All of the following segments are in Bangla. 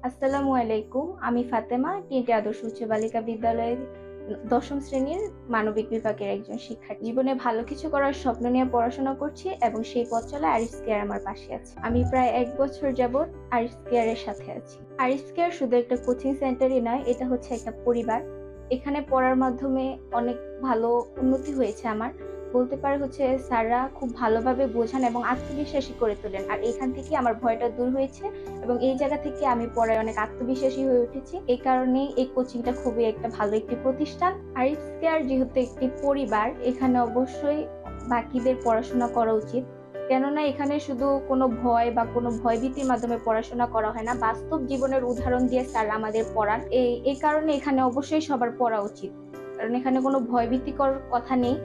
আসসালামু আলাইকুম। আমি ফাতেমা টিএনটি আদর্শ উচ্চ বালিকা বিদ্যালয়ের দশম শ্রেণীর মানবিক বিভাগের একজন শিক্ষার্থী। জীবনে ভালো কিছু করার স্বপ্ন নিয়ে পড়াশোনা করছি এবং সেই পথ চলায় আরিফ কেয়ার আমার পাশে আছে। আমি প্রায় ১ বছর যাবৎ আরিফ কেয়ারের সাথে আছি। আরিফ কেয়ার শুধু একটা কোচিং সেন্টারই নয়, এটা হচ্ছে একটা পরিবার। এখানে পড়ার মাধ্যমে অনেক ভালো উন্নতি হয়েছে আমার। বলতে পারে হচ্ছে স্যাররা খুব ভালোভাবে বোঝান এবং আত্মবিশ্বাসী করে তোলেন। আর এখান থেকেই আমার ভয়টা দূর হয়েছে এবং এই জায়গা থেকে আমি পড়ায় অনেক আত্মবিশ্বাসী হয়ে উঠেছি। এই কারণেই এই কোচিংটা খুবই একটা ভালো একটি প্রতিষ্ঠান। আরিফ কেয়ার যেহেতু একটি পরিবার, এখানে অবশ্যই বাকিদের পড়াশোনা করা উচিত। কেননা এখানে শুধু কোনো ভয় বা কোনো ভয়ভীতির মাধ্যমে পড়াশোনা করা হয় না, বাস্তব জীবনের উদাহরণ দিয়ে স্যাররা আমাদের পড়ান। এই কারণে এখানে অবশ্যই সবার পড়া উচিত। কারণ এখানে কোনো ভয়ভীতিকর কথা নেই।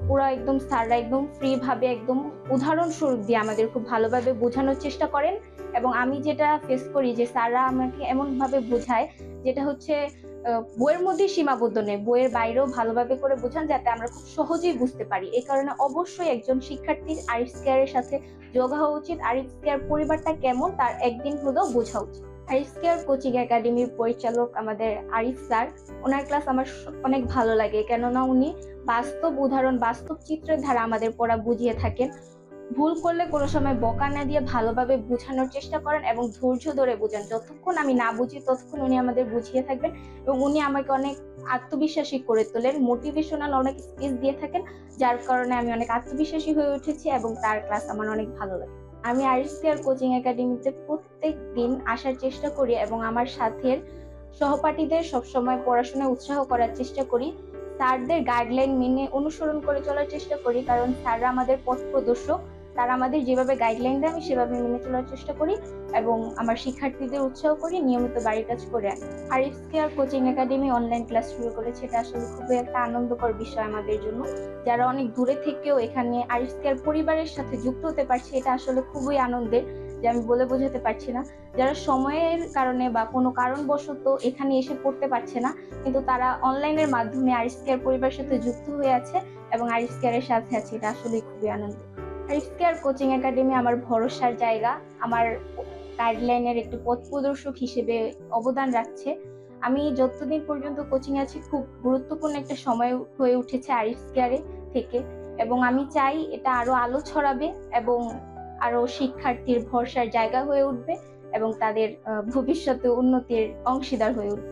পুরা একদম স্যাররা একদম ফ্রি ভাবে একদম উদাহরণস্বরূপ দিয়ে আমাদের খুব ভালোভাবে বোঝানোর চেষ্টা করেন। এবং আমি যেটা ফেস করি যে স্যাররা আমাকে এমন ভাবে বোঝায় যেটা হচ্ছে বইয়ের মধ্যে সীমাবদ্ধ নেই, বইয়ের বাইরেও ভালোভাবে করে বোঝান যাতে আমরা খুব সহজেই বুঝতে পারি। এই কারণে অবশ্যই একজন শিক্ষার্থীর আরিফ কেয়ারের সাথে যোগ হওয়া উচিত। আরিফ কেয়ার পরিবারটা কেমন তার একদিন হলেও বোঝা উচিত। আরিফ কেয়ার কোচিং একাডেমির পরিচালক আমাদের আরিফ স্যার। ওনার ক্লাস আমার অনেক ভালো লাগে, কেননা উনি বাস্তব উদাহরণ, বাস্তব চিত্রের ধারা আমাদের পড়া বুঝিয়ে থাকেন। ভুল করলে কোনো সময় বকা না দিয়ে ভালোভাবে বোঝানোর চেষ্টা করেন এবং ধৈর্য ধরে বোঝান। যতক্ষণ আমি না বুঝি ততক্ষণ উনি আমাদের বুঝিয়ে থাকবেন এবং উনি আমাকে অনেক আত্মবিশ্বাসী করে তোলেন, মোটিভেশনাল অনেক স্পিচ দিয়ে থাকেন, যার কারণে আমি অনেক আত্মবিশ্বাসী হয়ে উঠেছি এবং তার ক্লাস আমার অনেক ভালো লাগে। আমি আরিফ কেয়ার কোচিং একাডেমিতে প্রত্যেক দিন আসার চেষ্টা করি এবং আমার সাথের সহপাঠীদের সবসময় পড়াশোনায় উৎসাহ করার চেষ্টা করি। স্যারদের গাইডলাইন মেনে অনুসরণ করে চলার চেষ্টা করি, কারণ স্যাররা আমাদের পথ প্রদর্শক। তারা আমাদের যেভাবে গাইডলাইন দেয় আমি সেভাবে মেনে চলার চেষ্টা করি এবং আমার শিক্ষার্থীদের উৎসাহ করি নিয়মিত বাড়ির কাজ করে আনি। Arif care coaching academy online class শুরু করেছে, এটা আসলে খুবই একটা আনন্দকর বিষয় আমাদের জন্য। যারা অনেক দূরে থেকেও এখানে আরিফ কেয়ার পরিবারের সাথে যুক্ত হতে পারছে, এটা আসলে খুবই আনন্দের, যে আমি বলে বোঝাতে পারছি না। যারা সময়ের কারণে বা কোনো কারণবশত এখানে এসে পড়তে পারছে না, কিন্তু তারা অনলাইনের মাধ্যমে আরিফ কেয়ার পরিবারের সাথে যুক্ত হয়ে আছে এবং আরিফ কেয়ারের সাথে আছে, এটা আসলে খুবই আনন্দের। আরিফ কেয়ার কোচিং একাডেমি আমার ভরসার জায়গা, আমার গাইডলাইনের একটি পথ প্রদর্শক হিসেবে অবদান রাখছে। আমি যতদিন পর্যন্ত কোচিং আছি খুব গুরুত্বপূর্ণ একটা সময় হয়ে উঠেছে আরিফ কেয়ারে থেকে, এবং আমি চাই এটা আরো আলো ছড়াবে এবং আরো শিক্ষার্থীর ভরসার জায়গা হয়ে উঠবে এবং তাদের ভবিষ্যতে উন্নতির অংশীদার হয়ে উঠবে।